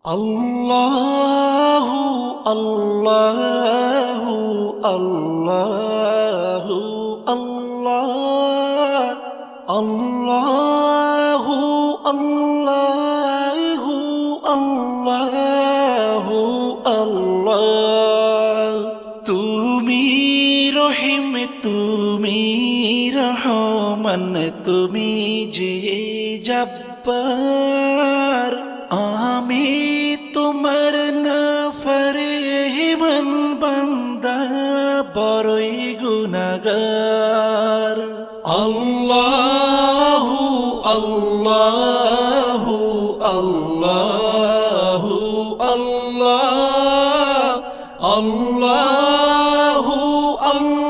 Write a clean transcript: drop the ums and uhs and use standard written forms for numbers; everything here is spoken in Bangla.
আল্লাহু আল্লাহু আল্লাহু আল্লাহ আল্লাহু আল্লাহু আল্লাহু আল্লাহ। তুমি রহিম, তুমি রহমান, তুমি যে জব্বার, আমি তোমার নাফরমান বান্দা, বড়ই গুনাহগার। আল্লাহু আল্লাহু আল্লাহু আল্লাহ আল্লাহু আল্লাহ।